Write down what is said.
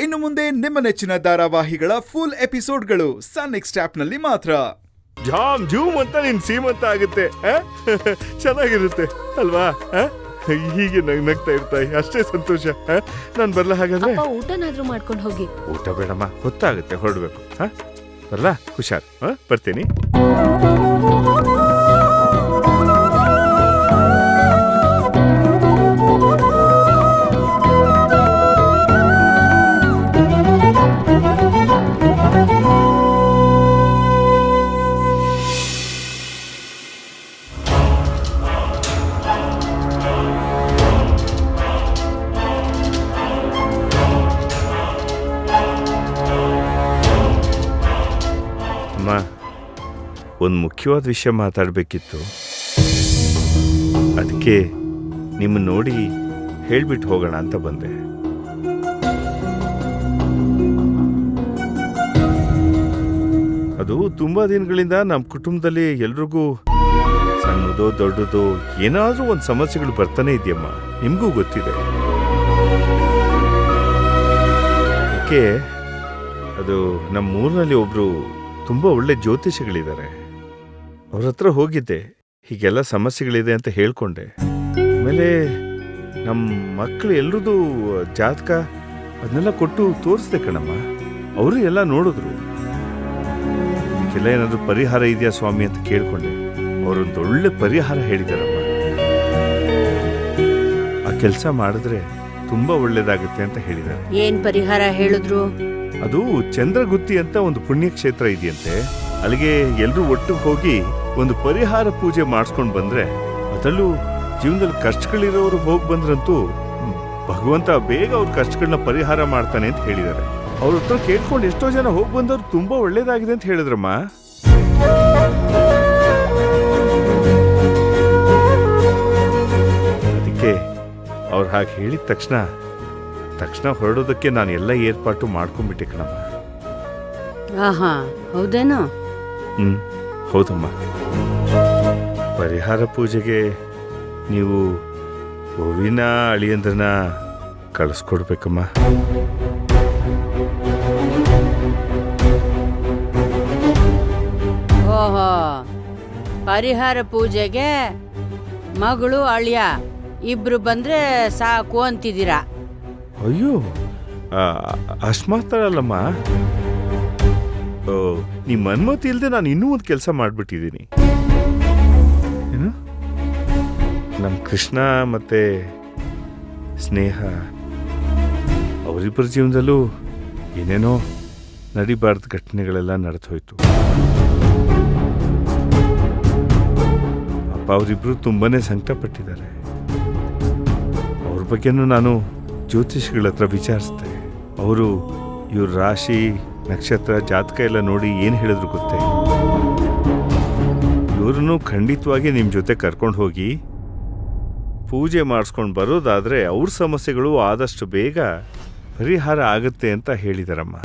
ಇನ್ನು ಮುಂದೆ ನಿಮ್ಮ ನೆಚ್ಚಿನ ಧಾರಾವಾಹಿಗಳ ಫುಲ್ ಎಪಿಸೋಡ್ಗಳು ಸನ್ ನೆಕ್ಸ್ಟ್ ಆಪ್ನಲ್ಲಿ ಮಾತ್ರ. ಜಾಮ್ ಜೂಮ್ ಅಂತ ನಿನ್ ಸೀಮಂತ ಆಗುತ್ತೆ. ಚೆನ್ನಾಗಿರುತ್ತೆ ಅಲ್ವಾ? ಹೀಗೆ ನಗ್ತಾ ಇರ್ತಾಯಿ, ಅಷ್ಟೇ ಸಂತೋಷ. ನಾನ್ ಬರ್ಲಾ? ಹಾಗಾದ್ರೆ ಊಟನಾದ್ರೂ ಮಾಡ್ಕೊಂಡು ಹೋಗಿ. ಊಟ ಬೇಡಮ್ಮ, ಹೊತ್ತಾಗುತ್ತೆ, ಹೊರಡ್ಬೇಕು. ಬರ್ಲಾ? ಹುಷಾರ್. ಬರ್ತೀನಿ. ಒಂದು ಮುಖ್ಯವಾದ ವಿಷಯ ಮಾತಾಡಬೇಕಿತ್ತು, ಅದಕ್ಕೆ ನಿಮ್ಮ ನೋಡಿ ಹೇಳ್ಬಿಟ್ಟು ಹೋಗೋಣ ಅಂತ ಬಂದೆ. ಅದು ತುಂಬಾ ದಿನಗಳಿಂದ ನಮ್ಮ ಕುಟುಂಬದಲ್ಲಿ ಎಲ್ರಿಗೂ ಸಣ್ಣದೋ ದೊಡ್ಡದೋ ಏನಾದ್ರೂ ಒಂದು ಸಮಸ್ಯೆಗಳು ಬರ್ತಾನೆ ಇದೆಯಮ್ಮ, ನಿಮಗೂ ಗೊತ್ತಿದೆ. ಅದಕ್ಕೆ ಅದು ನಮ್ಮ ಊರಿನಲ್ಲಿ ಒಬ್ರು ತುಂಬಾ ಒಳ್ಳೆ ಜ್ಯೋತಿಷಿಗಳಿದ್ದಾರೆ, ಅವ್ರ ಹತ್ರ ಹೋಗಿದ್ದೆ. ಹೀಗೆಲ್ಲ ಸಮಸ್ಯೆಗಳಿದೆ ಅಂತ ಹೇಳ್ಕೊಂಡೆ. ಆಮೇಲೆ ನಮ್ಮ ಮಕ್ಕಳು ಎಲ್ರದ್ದು ಜಾತಕ ಅದನ್ನೆಲ್ಲ ಕೊಟ್ಟು ತೋರಿಸ್ದೆ ಕಣಮ್ಮ. ಅವರು ಎಲ್ಲ ನೋಡಿದ್ರು. ಇದಕ್ಕೆಲ್ಲ ಏನಾದ್ರು ಪರಿಹಾರ ಇದೆಯಾ ಸ್ವಾಮಿ ಅಂತ ಕೇಳ್ಕೊಂಡೆ. ಅವರೊಂದು ಒಳ್ಳೆ ಪರಿಹಾರ ಹೇಳಿದಾರಮ್ಮ. ಆ ಕೆಲಸ ಮಾಡಿದ್ರೆ ತುಂಬಾ ಒಳ್ಳೇದಾಗುತ್ತೆ ಅಂತ ಹೇಳಿದ್ದಾರೆ. ಏನ್ ಪರಿಹಾರ ಹೇಳಿದ್ರು? ಅದು ಚಂದ್ರಗುತ್ತಿ ಅಂತ ಒಂದು ಪುಣ್ಯಕ್ಷೇತ್ರ ಇದೆಯಂತೆ. ಅಲ್ಲಿಗೆ ಎಲ್ರೂ ಒಟ್ಟು ಹೋಗಿ ಒಂದು ಪರಿಹಾರ ಪೂಜೆ ಮಾಡಿಸ್ಕೊಂಡು ಬಂದ್ರೆ, ಅದರಲ್ಲೂ ಜೀವನದಲ್ಲಿ ಕಷ್ಟಗಳಿರೋರು ಹೋಗಿ ಬಂದ್ರಂತೂ ಭಗವಂತ ಬೇಗ ಅವ್ರ ಕಷ್ಟಗಳನ್ನ ಪರಿಹಾರ ಮಾಡ್ತಾನೆ ಅಂತ ಹೇಳಿದ್ದಾರೆ. ಅವ್ರ ಹತ್ರ ಕೇಳ್ಕೊಂಡು ಎಷ್ಟೋ ಜನ ಹೋಗಿ ಬಂದವ್ರು ತುಂಬಾ ಒಳ್ಳೇದಾಗಿದೆ ಅಂತ ಹೇಳಿದ್ರಮ್ಮ. ಅದಕ್ಕೆ ಅವ್ರು ಹಾಗೆ ಹೇಳಿದ ತಕ್ಷಣ ಹೊರಡೋದಕ್ಕೆ ನಾನು ಎಲ್ಲ ಏರ್ಪಾಟು ಮಾಡ್ಕೊಂಡ್ಬಿಟ್ಟೆ ಕಣಮ್ಮ. ಹೌದೇನೋ? ಹೌದಮ್ಮ. ಪರಿಹಾರ ಪೂಜೆಗೆ ನೀವು ಹೂವಿನ ಅಳಿಯಂದ್ರನ್ನ ಕಳಿಸ್ಕೊಡ್ಬೇಕಮ್ಮ. ಓಹೋ, ಪರಿಹಾರ ಪೂಜೆಗೆ ಮಗಳು ಅಳಿಯ ಇಬ್ರು ಬಂದ್ರೆ ಸಾಕು ಅಂತಿದ್ದೀರಾ? ಅಯ್ಯೋ, ಅಷ್ಟು ಮಾತಾಡಲ್ಲಮ್ಮ. ನಿಮ್ಮ ಅನುಮತಿ ಇಲ್ಲದೆ ನಾನು ಇನ್ನೂ ಒಂದು ಕೆಲಸ ಮಾಡಿಬಿಟ್ಟಿದ್ದೀನಿ. ಏನು? ನಮ್ಮ ಕೃಷ್ಣ ಮತ್ತೆ ಸ್ನೇಹ ಅವರಿಬ್ಬರ ಜೀವನದಲ್ಲೂ ಏನೇನೋ ನಡಿಬಾರ್ದ ಘಟನೆಗಳೆಲ್ಲ ನಡೆದು ಹೋಯ್ತು. ಅಪ್ಪ ಅವರಿಬ್ರು ತುಂಬಾನೇ ಸಂಕಟಪಟ್ಟಿದ್ದಾರೆ. ಅವ್ರ ಬಗ್ಗೆನೂ ನಾನು ಜ್ಯೋತಿಷಿಗಳ ಹತ್ರ ವಿಚಾರಿಸ್ದೆ. ಅವರು ಇವ್ರ ರಾಶಿ ನಕ್ಷತ್ರ ಜಾತಕ ಎಲ್ಲ ನೋಡಿ ಏನು ಹೇಳಿದ್ರು ಗೊತ್ತೇ? ಇವ್ರನ್ನು ಖಂಡಿತವಾಗಿ ನಿಮ್ಮ ಜೊತೆ ಕರ್ಕೊಂಡು ಹೋಗಿ ಪೂಜೆ ಮಾಡಿಸ್ಕೊಂಡು ಬರೋದಾದ್ರೆ ಅವ್ರ ಸಮಸ್ಯೆಗಳು ಆದಷ್ಟು ಬೇಗ ಪರಿಹಾರ ಆಗುತ್ತೆ ಅಂತ ಹೇಳಿದಾರಮ್ಮ.